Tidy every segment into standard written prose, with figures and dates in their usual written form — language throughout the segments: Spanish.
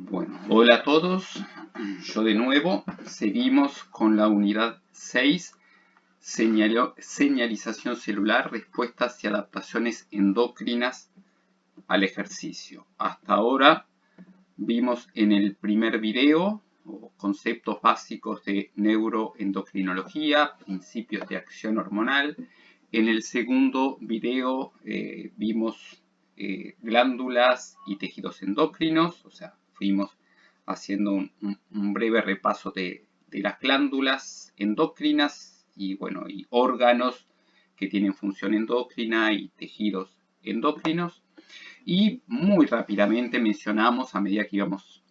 Bueno, hola a todos. Yo de nuevo. Seguimos con la unidad 6, señalización celular, respuestas y adaptaciones endocrinas al ejercicio. Hasta ahora vimos en el primer video conceptos básicos de neuroendocrinología, principios de acción hormonal. En el segundo video vimos glándulas y tejidos endocrinos, o sea, fuimos haciendo un breve repaso de las glándulas endocrinas y, bueno, y órganos que tienen función endocrina y tejidos endocrinos. Y muy rápidamente mencionamos, a medida que íbamos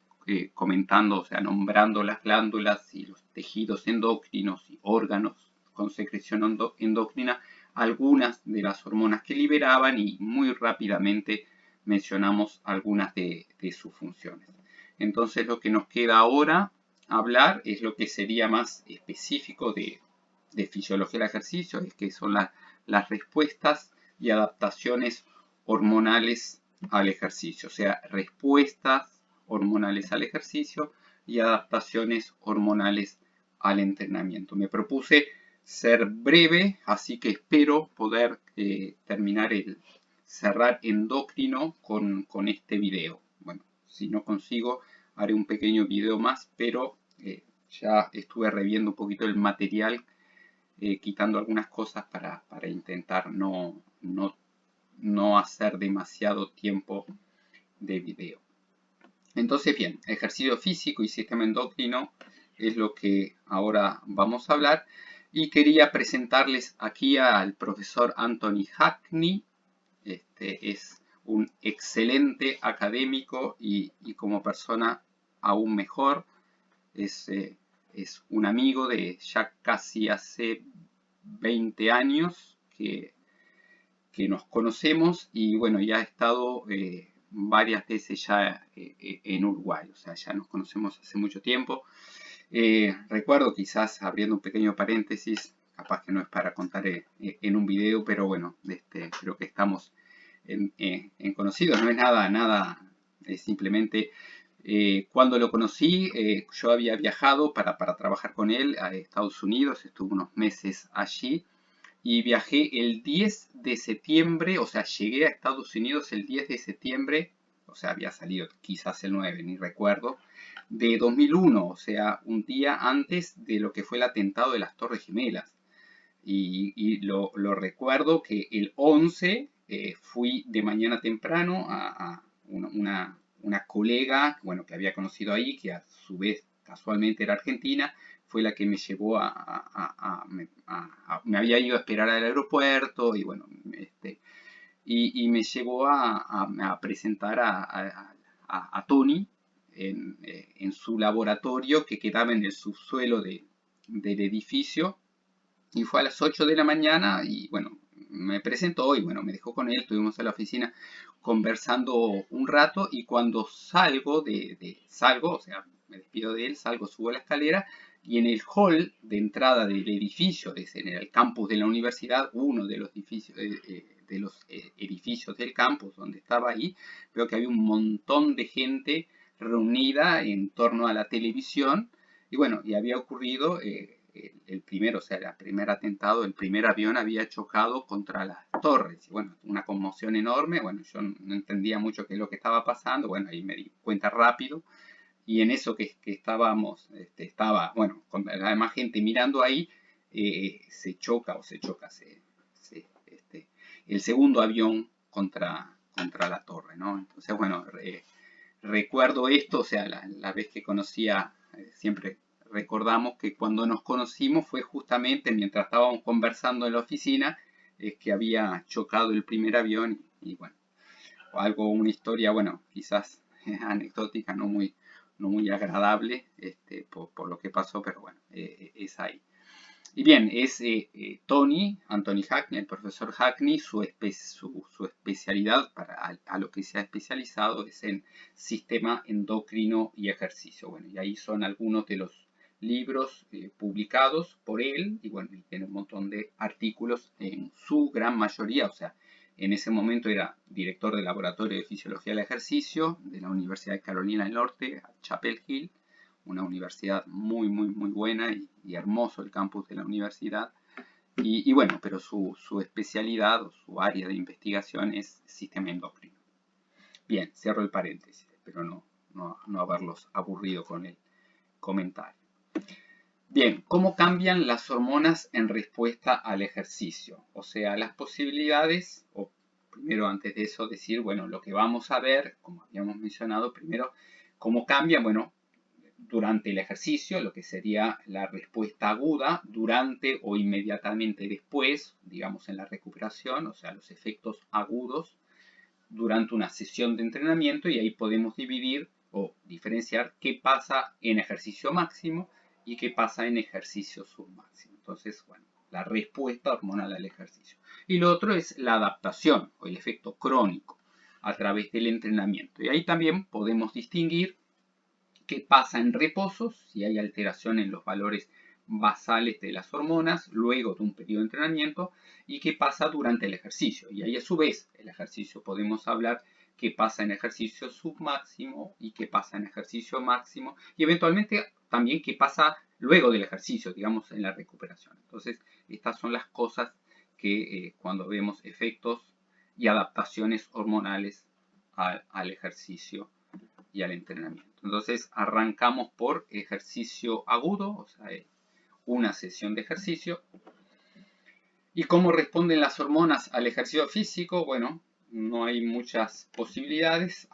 comentando, o sea, nombrando las glándulas y los tejidos endocrinos y órganos con secreción endocrina, algunas de las hormonas que liberaban, y muy rápidamente mencionamos algunas de sus funciones. Entonces lo que nos queda ahora hablar es lo que sería más específico de fisiología del ejercicio, es que son las respuestas y adaptaciones hormonales al ejercicio, o sea, respuestas hormonales al ejercicio y adaptaciones hormonales al entrenamiento. Me propuse ser breve, así que espero poder cerrar endocrino con este video. Bueno, si no consigo, haré un pequeño video más, pero ya estuve reviendo un poquito el material, quitando algunas cosas para intentar no hacer demasiado tiempo de video. Entonces, bien, ejercicio físico y sistema endocrino es lo que ahora vamos a hablar. Y quería presentarles aquí al profesor Anthony Hackney. Este es un excelente académico y como persona aún mejor. Es un amigo de ya casi hace 20 años que nos conocemos, y bueno, ya ha estado varias veces ya en Uruguay, o sea, ya nos conocemos hace mucho tiempo. Recuerdo, quizás abriendo un pequeño paréntesis, capaz que no es para contar en un video, pero bueno, creo que estamos en conocidos, no es nada, es simplemente cuando lo conocí, yo había viajado para trabajar con él a Estados Unidos, estuve unos meses allí. Y viajé el 10 de septiembre, o sea, llegué a Estados Unidos el 10 de septiembre, o sea, había salido quizás el 9, ni recuerdo, de 2001, o sea, un día antes de lo que fue el atentado de las Torres Gemelas. Y lo recuerdo que el 11 fui de mañana temprano a una colega, bueno, que había conocido ahí, que a su vez casualmente era argentina, fue la que me llevó me había ido a esperar al aeropuerto, y bueno, y me llevó a presentar a Tony en su laboratorio, que quedaba en el subsuelo del edificio. Y fue a las 8 de la mañana y bueno, me presentó y bueno, me dejó con él, estuvimos en la oficina conversando un rato, y cuando salgo, o sea, me despido de él, salgo, subo la escalera, y en el hall de entrada del edificio, en el campus de la universidad, uno de los edificios del campus donde estaba ahí, veo que había un montón de gente reunida en torno a la televisión. Y bueno, y había ocurrido el primero, o sea, el primer atentado, el primer avión había chocado contra las torres. Y bueno, una conmoción enorme. Bueno, yo no entendía mucho qué es lo que estaba pasando. Bueno, ahí me di cuenta rápido. Y en eso que estábamos, bueno, con la demás gente mirando ahí, se choca, el segundo avión contra la torre, ¿no? Entonces, bueno, recuerdo esto, o sea, la vez que conocía, siempre recordamos que cuando nos conocimos fue justamente mientras estábamos conversando en la oficina, que había chocado el primer avión. Y bueno, una historia, bueno, quizás anecdótica, no muy agradable por lo que pasó, pero bueno, es ahí. Y bien, es Anthony Hackney, el profesor Hackney, su especialidad a lo que se ha especializado es en sistema endocrino y ejercicio. Bueno, y ahí son algunos de los libros publicados por él, y bueno, y tiene un montón de artículos, en su gran mayoría, o sea, en ese momento era director del Laboratorio de Fisiología del Ejercicio de la Universidad de Carolina del Norte, Chapel Hill, una universidad muy buena y hermoso el campus de la universidad. Y bueno, pero su especialidad o su área de investigación es sistema endocrino. Bien, cierro el paréntesis, espero no haberlos aburrido con el comentario. Bien, ¿cómo cambian las hormonas en respuesta al ejercicio? O sea, las posibilidades, o primero antes de eso decir, bueno, lo que vamos a ver, como habíamos mencionado, primero, ¿cómo cambian? Bueno, durante el ejercicio, lo que sería la respuesta aguda, durante o inmediatamente después, digamos en la recuperación, o sea, los efectos agudos durante una sesión de entrenamiento, y ahí podemos dividir o diferenciar qué pasa en ejercicio máximo y qué pasa en ejercicio submáximo. Entonces, bueno, la respuesta hormonal al ejercicio. Y lo otro es la adaptación o el efecto crónico a través del entrenamiento. Y ahí también podemos distinguir qué pasa en reposo, si hay alteración en los valores basales de las hormonas luego de un periodo de entrenamiento, y qué pasa durante el ejercicio. Y ahí a su vez el ejercicio podemos hablar qué pasa en ejercicio submáximo y qué pasa en ejercicio máximo, y eventualmente también qué pasa luego del ejercicio, digamos en la recuperación. Entonces estas son las cosas que cuando vemos efectos y adaptaciones hormonales al ejercicio y al entrenamiento. Entonces arrancamos por ejercicio agudo, o sea, una sesión de ejercicio. ¿Y cómo responden las hormonas al ejercicio físico? Bueno, no hay muchas posibilidades.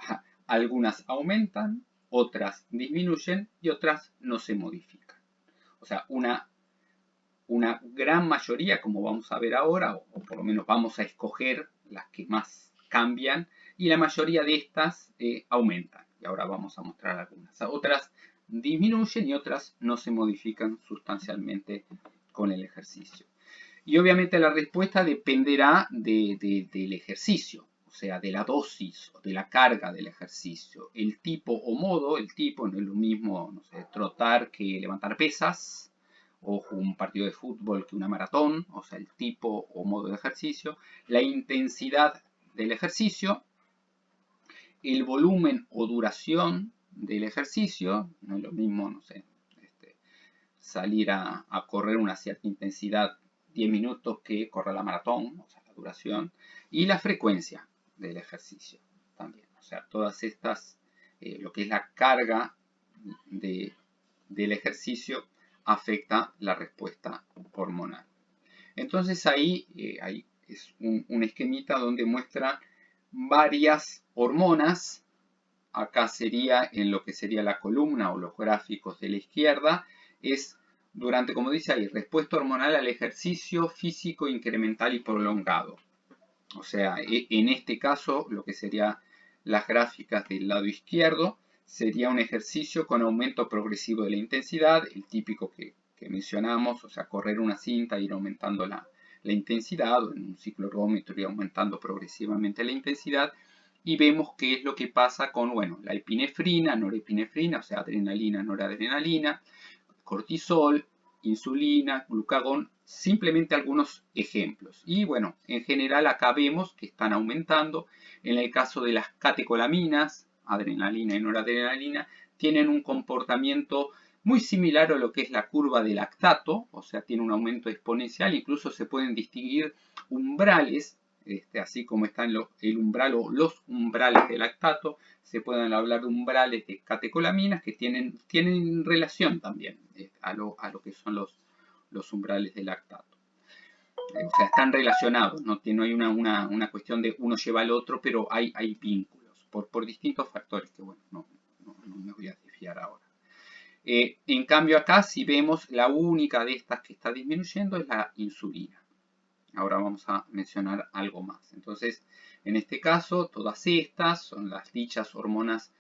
Algunas aumentan, otras disminuyen y otras no se modifican. O sea, una gran mayoría, como vamos a ver ahora, o por lo menos vamos a escoger las que más cambian, y la mayoría de estas aumentan. Y ahora vamos a mostrar algunas. Otras disminuyen y otras no se modifican sustancialmente con el ejercicio. Y obviamente la respuesta dependerá del ejercicio, o sea, de la dosis o de la carga del ejercicio. El tipo o modo, el tipo no es lo mismo, no sé, trotar que levantar pesas, o un partido de fútbol que una maratón, o sea, el tipo o modo de ejercicio, la intensidad del ejercicio, el volumen o duración del ejercicio, no es lo mismo, no sé, salir a correr una cierta intensidad 10 minutos que correr la maratón, o sea, la duración, y la frecuencia del ejercicio también. O sea, todas estas, lo que es la carga del ejercicio afecta la respuesta hormonal. Entonces ahí es un esquemita donde muestra varias hormonas. Acá sería en lo que sería la columna o los gráficos de la izquierda, es durante, como dice ahí, respuesta hormonal al ejercicio físico incremental y prolongado. O sea, en este caso, lo que serían las gráficas del lado izquierdo, sería un ejercicio con aumento progresivo de la intensidad, el típico que mencionamos, o sea, correr una cinta, ir aumentando la intensidad, o en un ciclo ergómetro ir aumentando progresivamente la intensidad, y vemos qué es lo que pasa con, bueno, la epinefrina, norepinefrina, o sea, adrenalina, noradrenalina, cortisol, insulina, glucagón, simplemente algunos ejemplos. Y bueno, en general acá vemos que están aumentando. En el caso de las catecolaminas, adrenalina y noradrenalina, tienen un comportamiento muy similar a lo que es la curva de lactato, o sea, tiene un aumento exponencial. Incluso se pueden distinguir umbrales, así como están el umbral o los umbrales de lactato, se pueden hablar de umbrales de catecolaminas que tienen relación también a lo que son los umbrales de lactato. O sea, están relacionados, no hay una cuestión de uno lleva al otro, pero hay vínculos por distintos factores que, bueno, no me voy a desviar ahora. En cambio acá, si vemos, la única de estas que está disminuyendo es la insulina. Ahora vamos a mencionar algo más. Entonces, en este caso, todas estas son las dichas hormonas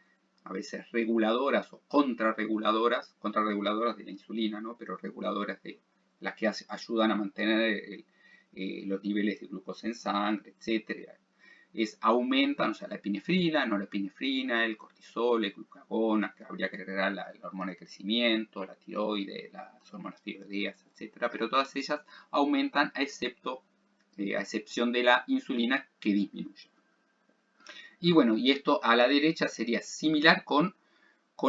a veces reguladoras o contrarreguladoras de la insulina, ¿no? Pero reguladoras de las que ayudan a mantener los niveles de glucosa en sangre, etc. Aumentan, o sea, la epinefrina, norepinefrina, el cortisol, el glucagón, que habría que agregar la hormona de crecimiento, la tiroide, las hormonas tiroideas, etc. Pero todas ellas aumentan a excepción de la insulina, que disminuye. Y bueno, y esto a la derecha sería similar con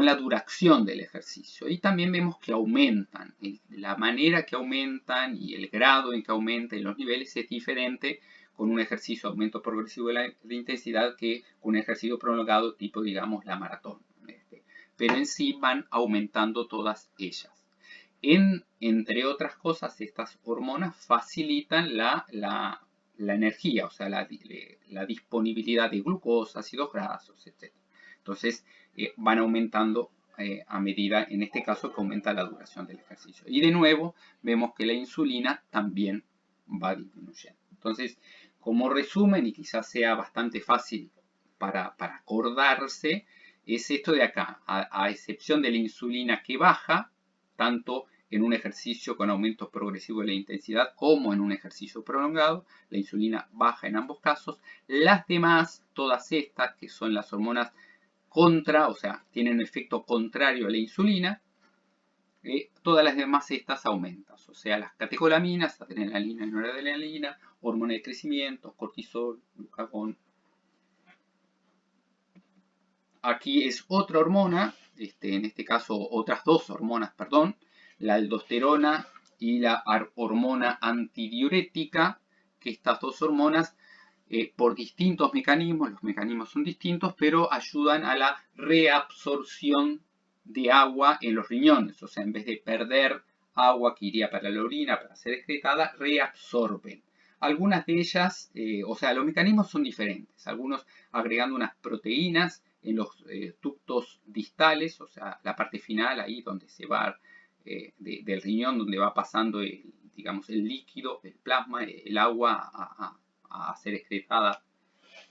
la duración del ejercicio. Y también vemos que aumentan. La manera que aumentan y el grado en que aumentan los niveles es diferente con un ejercicio de aumento progresivo de intensidad que con un ejercicio prolongado tipo, digamos, la maratón. Pero en sí van aumentando todas ellas. Entre otras cosas, estas hormonas facilitan la energía, o sea, la disponibilidad de glucosa, ácidos grasos, etc. Entonces, van aumentando a medida, en este caso, que aumenta la duración del ejercicio. Y de nuevo, vemos que la insulina también va disminuyendo. Entonces, como resumen, y quizás sea bastante fácil para acordarse, es esto de acá, a excepción de la insulina que baja, tanto en un ejercicio con aumento progresivo de la intensidad como en un ejercicio prolongado, la insulina baja en ambos casos. Las demás, todas estas, que son las hormonas o sea, tienen un efecto contrario a la insulina, todas las demás estas aumentan, o sea, las catecolaminas, adrenalina y noradrenalina, hormona de crecimiento, cortisol, glucagón. Aquí es otra hormona, en este caso otras dos hormonas, perdón, la aldosterona y la hormona antidiurética, que estas dos hormonas por distintos mecanismos, los mecanismos son distintos, pero ayudan a la reabsorción de agua en los riñones, o sea, en vez de perder agua que iría para la orina para ser excretada, reabsorben. Algunas de ellas, o sea, los mecanismos son diferentes, algunos agregando unas proteínas en los ductos distales, o sea, la parte final, ahí donde se va del riñón, donde va pasando, digamos, el líquido, el plasma, el agua a ser excretada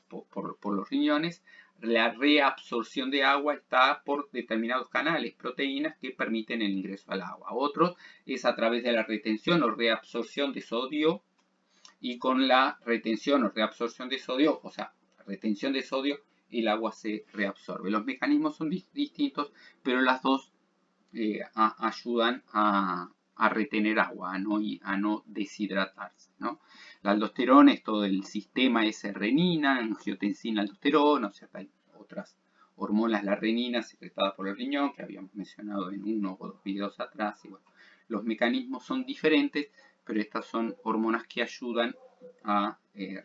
por los riñones. La reabsorción de agua está por determinados canales, proteínas que permiten el ingreso al agua. Otro es a través de la retención o reabsorción de sodio, y con la retención o reabsorción de sodio, o sea, retención de sodio, el agua se reabsorbe. Los mecanismos son distintos, pero las dos ayudan a retener agua, a no deshidratarse, ¿no? La aldosterona es todo el sistema S-renina, angiotensina, aldosterona, o sea, hay otras hormonas, la renina secretada por el riñón, que habíamos mencionado en uno o dos videos atrás. Y bueno, los mecanismos son diferentes, pero estas son hormonas que ayudan a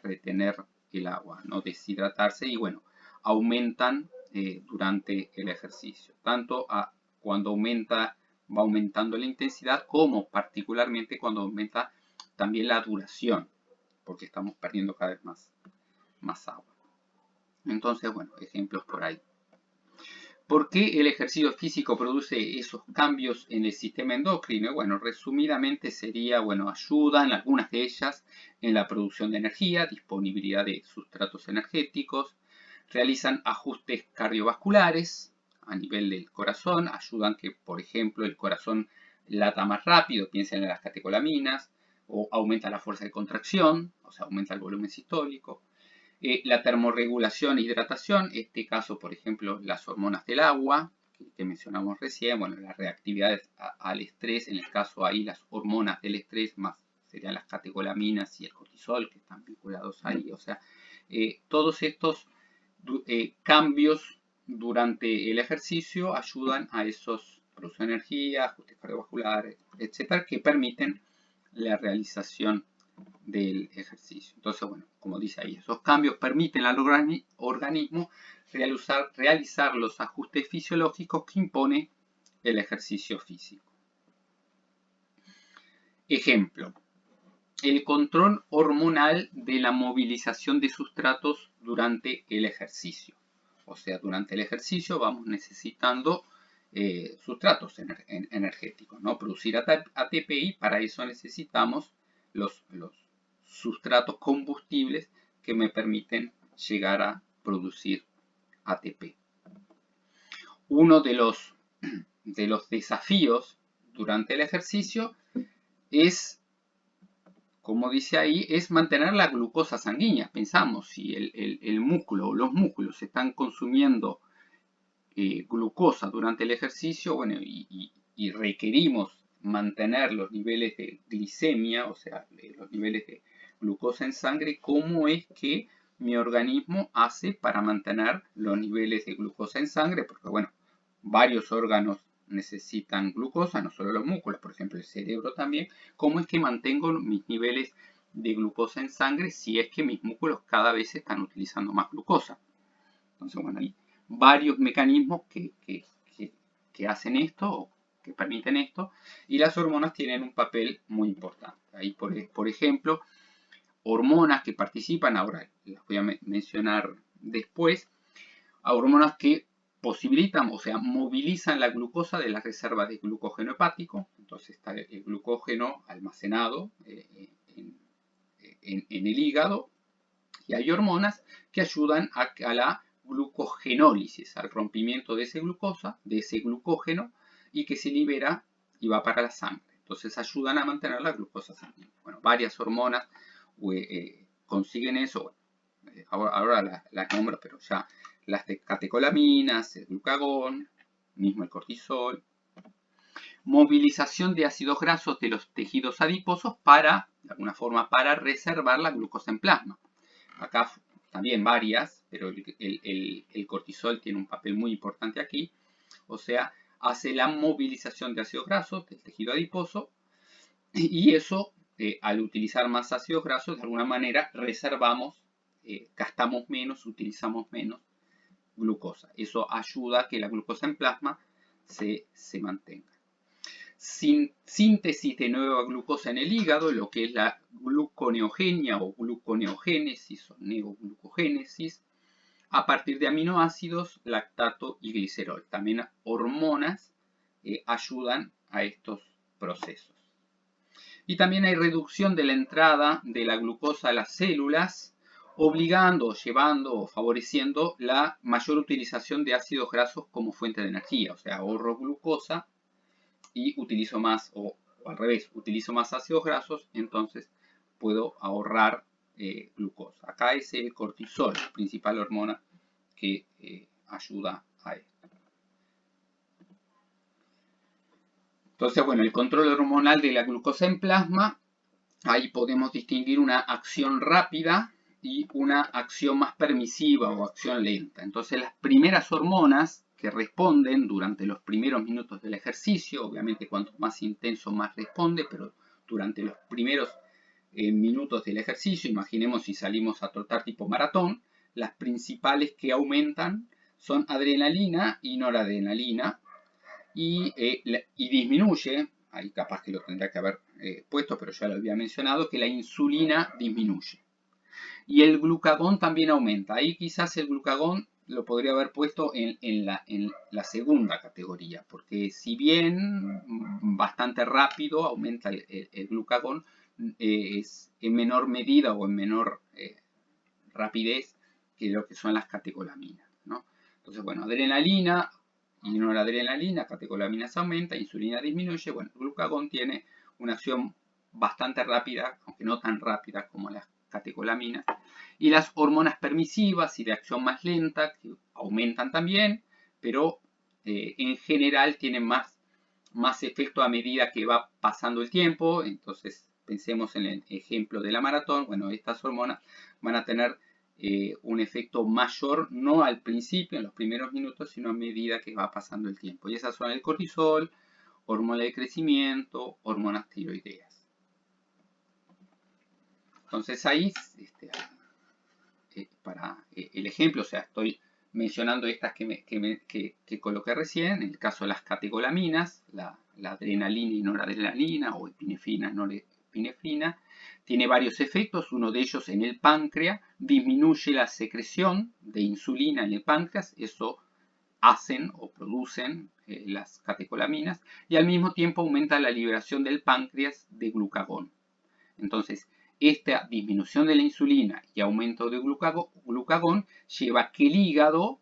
retener el agua, no deshidratarse, y bueno, aumentan durante el ejercicio, tanto cuando va aumentando la intensidad, como particularmente cuando aumenta también la duración, porque estamos perdiendo cada vez más agua. Entonces, bueno, ejemplos por ahí. ¿Por qué el ejercicio físico produce esos cambios en el sistema endocrino? Bueno, resumidamente sería, bueno, ayudan algunas de ellas en la producción de energía, disponibilidad de sustratos energéticos, realizan ajustes cardiovasculares a nivel del corazón, ayudan que, por ejemplo, el corazón lata más rápido, piensen en las catecolaminas, o aumenta la fuerza de contracción, o sea, aumenta el volumen sistólico. La termorregulación e hidratación, este caso, por ejemplo, las hormonas del agua, que mencionamos recién, bueno, las reactividades al estrés, en el caso ahí las hormonas del estrés, más serían las catecolaminas y el cortisol, que están vinculados ahí, o sea, todos estos cambios durante el ejercicio ayudan a esos producción de energía, ajustes cardiovasculares, etcétera, que permiten la realización del ejercicio. Entonces, bueno, como dice ahí, esos cambios permiten al organismo realizar los ajustes fisiológicos que impone el ejercicio físico. Ejemplo, el control hormonal de la movilización de sustratos durante el ejercicio. O sea, durante el ejercicio vamos necesitando sustratos energéticos, ¿no? Producir ATP, y para eso necesitamos los sustratos combustibles que me permiten llegar a producir ATP. Uno de los desafíos durante el ejercicio es, como dice ahí, es mantener la glucosa sanguínea. Pensamos, si el músculo o los músculos están consumiendo glucosa durante el ejercicio, bueno, y requerimos mantener los niveles de glicemia, o sea, los niveles de glucosa en sangre, ¿cómo es que mi organismo hace para mantener los niveles de glucosa en sangre, porque bueno, varios órganos necesitan glucosa, no solo los músculos, por ejemplo el cerebro también. ¿Cómo es que mantengo mis niveles de glucosa en sangre si es que mis músculos cada vez están utilizando más glucosa? Entonces, bueno, hay varios mecanismos que hacen esto o que permiten esto, y las hormonas tienen un papel muy importante. Ahí, por ejemplo, hormonas que participan, ahora las voy a mencionar después, a hormonas que posibilitan, o sea, movilizan la glucosa de las reservas de glucógeno hepático. Entonces está el glucógeno almacenado en el hígado, y hay hormonas que ayudan a la glucogenólisis, al rompimiento de esa glucosa, de ese glucógeno, y que se libera y va para la sangre. Entonces ayudan a mantener la glucosa sanguínea. Bueno, varias hormonas consiguen eso. Ahora las nombro, pero ya las catecolaminas, el glucagón, mismo el cortisol. Movilización de ácidos grasos de los tejidos adiposos para, de alguna forma, para reservar la glucosa en plasma. Acá también varias, pero el cortisol tiene un papel muy importante aquí. O sea, hace la movilización de ácidos grasos del tejido adiposo, y eso, al utilizar más ácidos grasos, de alguna manera reservamos, gastamos menos, utilizamos menos glucosa. Eso ayuda a que la glucosa en plasma se mantenga. Síntesis de nueva glucosa en el hígado, lo que es la gluconeogenia o gluconeogénesis o neoglucogénesis, a partir de aminoácidos, lactato y glicerol. También hormonas ayudan a estos procesos. Y también hay reducción de la entrada de la glucosa a las células, obligando, llevando o favoreciendo la mayor utilización de ácidos grasos como fuente de energía. O sea, ahorro glucosa y utilizo más, o al revés, utilizo más ácidos grasos, entonces puedo ahorrar glucosa. Acá es el cortisol, la principal hormona que ayuda a esto. Entonces, bueno, el control hormonal de la glucosa en plasma, ahí podemos distinguir una acción rápida y una acción más permisiva o acción lenta. Entonces, las primeras hormonas que responden durante los primeros minutos del ejercicio, obviamente cuanto más intenso más responde, pero durante los primeros minutos del ejercicio, imaginemos si salimos a trotar tipo maratón, las principales que aumentan son adrenalina y noradrenalina, y disminuye, ahí capaz que lo tendría que haber puesto, pero ya lo había mencionado, que la insulina disminuye. Y el glucagón también aumenta. Ahí quizás el glucagón lo podría haber puesto en la segunda categoría, porque si bien bastante rápido aumenta el glucagón, es en menor medida o en menor rapidez que lo que son las catecolaminas, ¿no? Entonces, bueno, adrenalina y noradrenalina, catecolaminas aumenta, insulina disminuye. Bueno, el glucagón tiene una acción bastante rápida, aunque no tan rápida como las catecolaminas. Y las hormonas permisivas y de acción más lenta, que aumentan también, pero en general tienen más efecto a medida que va pasando el tiempo. Entonces, pensemos en el ejemplo de la maratón. Bueno, estas hormonas van a tener un efecto mayor, no al principio, en los primeros minutos, sino a medida que va pasando el tiempo. Y esas son el cortisol, hormona de crecimiento, hormonas tiroideas. Entonces ahí, para el ejemplo, o sea, estoy mencionando estas que coloqué recién, en el caso de las catecolaminas, la adrenalina y noradrenalina, o epinefrina, norepinefrina, tiene varios efectos. Uno de ellos en el páncreas disminuye la secreción de insulina en el páncreas, eso hacen o producen las catecolaminas, y al mismo tiempo aumenta la liberación del páncreas de glucagón. Entonces, esta disminución de la insulina y aumento de glucagón lleva a que el hígado,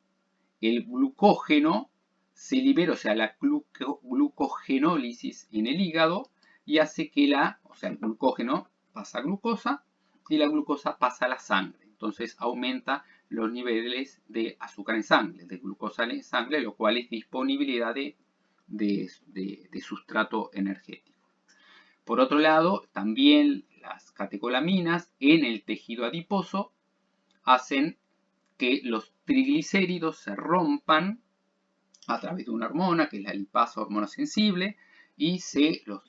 el glucógeno, se libere, o sea, la glucogenólisis en el hígado, y hace que el glucógeno pasa a glucosa y la glucosa pasa a la sangre. Entonces aumenta los niveles de azúcar en sangre, de glucosa en sangre, lo cual es disponibilidad de sustrato energético. Por otro lado, también las catecolaminas en el tejido adiposo hacen que los triglicéridos se rompan a través de una hormona, que es la lipasa, hormona sensible, y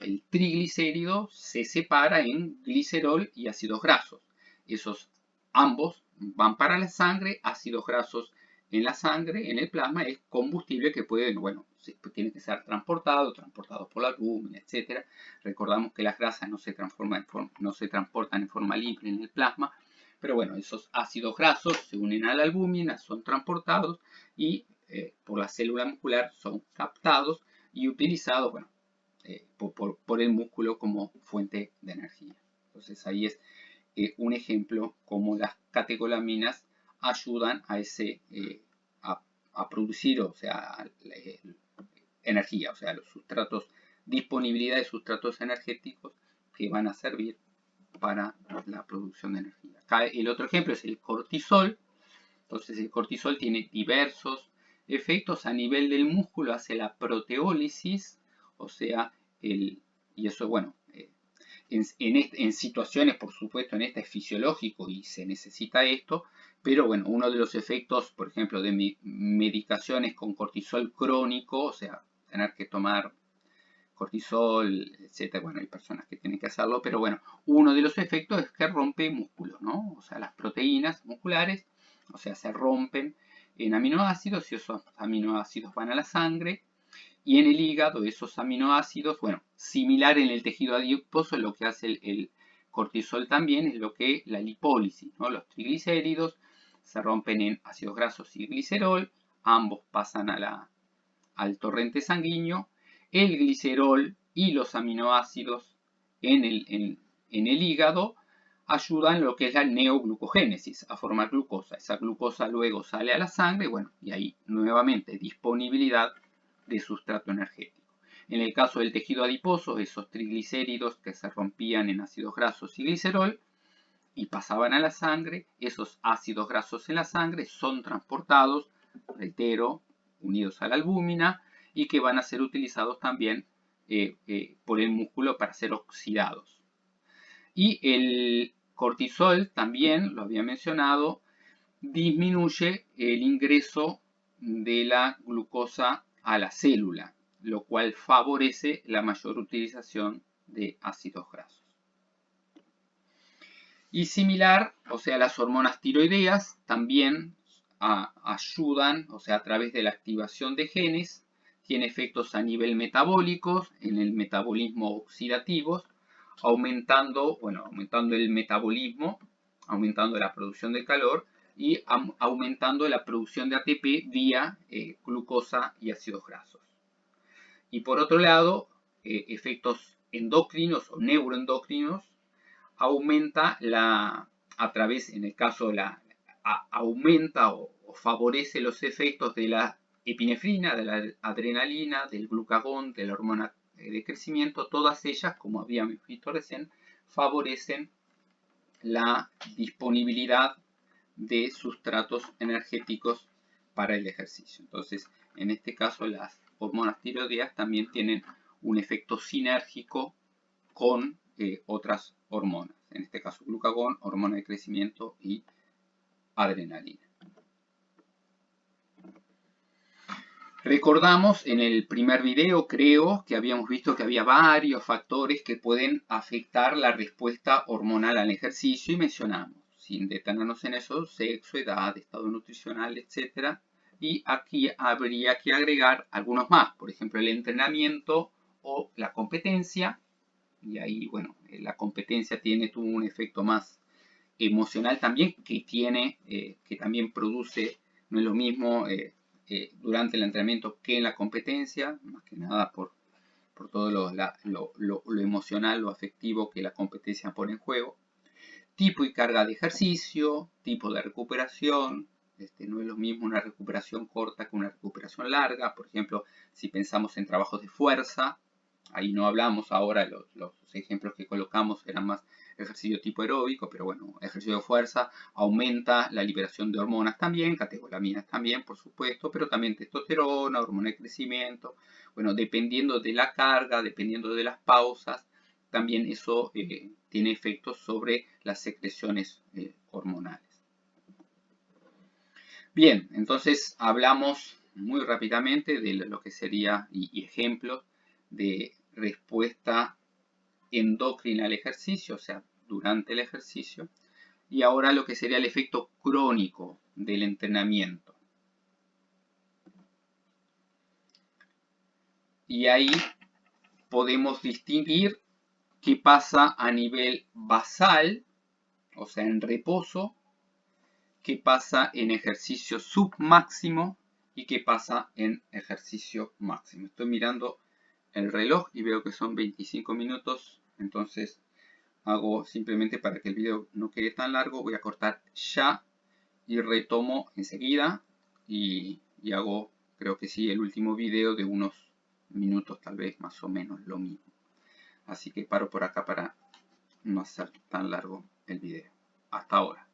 el triglicérido se separa en glicerol y ácidos grasos. Esos ambos van para la sangre, ácidos grasos en la sangre, en el plasma, es combustible que puede, bueno, tiene que ser transportado por la albúmina, etc. Recordamos que las grasas no se transportan en forma libre en el plasma, pero bueno, esos ácidos grasos se unen a la albúmina, son transportados y por la célula muscular son captados y utilizados, bueno, por el músculo como fuente de energía. Entonces ahí es un ejemplo como las catecolaminas ayudan a producir, o sea, energía, o sea, los sustratos, disponibilidad de sustratos energéticos que van a servir para la producción de energía. Acá el otro ejemplo es el cortisol. Entonces el cortisol tiene diversos efectos a nivel del músculo, hace la proteólisis, o sea, y eso, bueno, en situaciones, por supuesto, en este es fisiológico y se necesita esto, pero bueno, uno de los efectos, por ejemplo, de medicaciones con cortisol crónico, o sea, tener que tomar cortisol, etcétera. Bueno, hay personas que tienen que hacerlo, pero bueno, uno de los efectos es que rompe músculos, ¿no? O sea, las proteínas musculares, o sea, se rompen en aminoácidos y esos aminoácidos van a la sangre y en el hígado esos aminoácidos, bueno, similar en el tejido adiposo, lo que hace el cortisol también es lo que la lipólisis, ¿no? Los triglicéridos se rompen en ácidos grasos y glicerol, ambos pasan al torrente sanguíneo. El glicerol y los aminoácidos en el hígado ayudan en lo que es la neoglucogénesis, a formar glucosa. Esa glucosa luego sale a la sangre, bueno, y ahí nuevamente disponibilidad de sustrato energético. En el caso del tejido adiposo, esos triglicéridos que se rompían en ácidos grasos y glicerol y pasaban a la sangre, esos ácidos grasos en la sangre son transportados, reitero, unidos a la albúmina y que van a ser utilizados también por el músculo para ser oxidados. Y el cortisol también, lo había mencionado, disminuye el ingreso de la glucosa a la célula, lo cual favorece la mayor utilización de ácidos grasos. Y similar, o sea, las hormonas tiroideas también ayudan, o sea, a través de la activación de genes, tiene efectos a nivel metabólico, en el metabolismo oxidativo, aumentando el metabolismo, aumentando la producción de calor y aumentando la producción de ATP vía glucosa y ácidos grasos. Y por otro lado, efectos endocrinos o neuroendocrinos, aumenta a través, en el caso, aumenta o favorece los efectos de la epinefrina, de la adrenalina, del glucagón, de la hormona de crecimiento. Todas ellas, como habíamos visto recién, favorecen la disponibilidad de sustratos energéticos para el ejercicio. Entonces, en este caso, las hormonas tiroideas también tienen un efecto sinérgico con otras hormonas, en este caso glucagón, hormona de crecimiento y adrenalina. Recordamos en el primer video, creo, que habíamos visto que había varios factores que pueden afectar la respuesta hormonal al ejercicio y mencionamos, sin detenernos en eso, sexo, edad, estado nutricional, etc. Y aquí habría que agregar algunos más, por ejemplo, el entrenamiento o la competencia. Y ahí, bueno, la competencia tiene un efecto más emocional también, que también produce, no es lo mismo durante el entrenamiento que en la competencia, más que nada por todo lo emocional, lo afectivo que la competencia pone en juego. Tipo y carga de ejercicio, tipo de recuperación. No es lo mismo una recuperación corta que una recuperación larga. Por ejemplo, si pensamos en trabajos de fuerza, ahí no hablamos ahora, los ejemplos que colocamos eran más ejercicio tipo aeróbico, pero bueno, ejercicio de fuerza aumenta la liberación de hormonas también, catecolaminas también, por supuesto, pero también testosterona, hormona de crecimiento. Bueno, dependiendo de la carga, dependiendo de las pausas, también eso tiene efectos sobre las secreciones hormonales. Bien, entonces hablamos muy rápidamente de lo que sería y ejemplos de respuesta endocrina al ejercicio, o sea, durante el ejercicio. Y ahora lo que sería el efecto crónico del entrenamiento. Y ahí podemos distinguir qué pasa a nivel basal, o sea, en reposo, qué pasa en ejercicio submáximo y qué pasa en ejercicio máximo. Estoy mirando el reloj y veo que son 25 minutos, entonces hago simplemente para que el video no quede tan largo, voy a cortar ya y retomo enseguida y hago, creo que sí, el último video de unos minutos, tal vez más o menos lo mismo. Así que paro por acá para no hacer tan largo el video. Hasta ahora.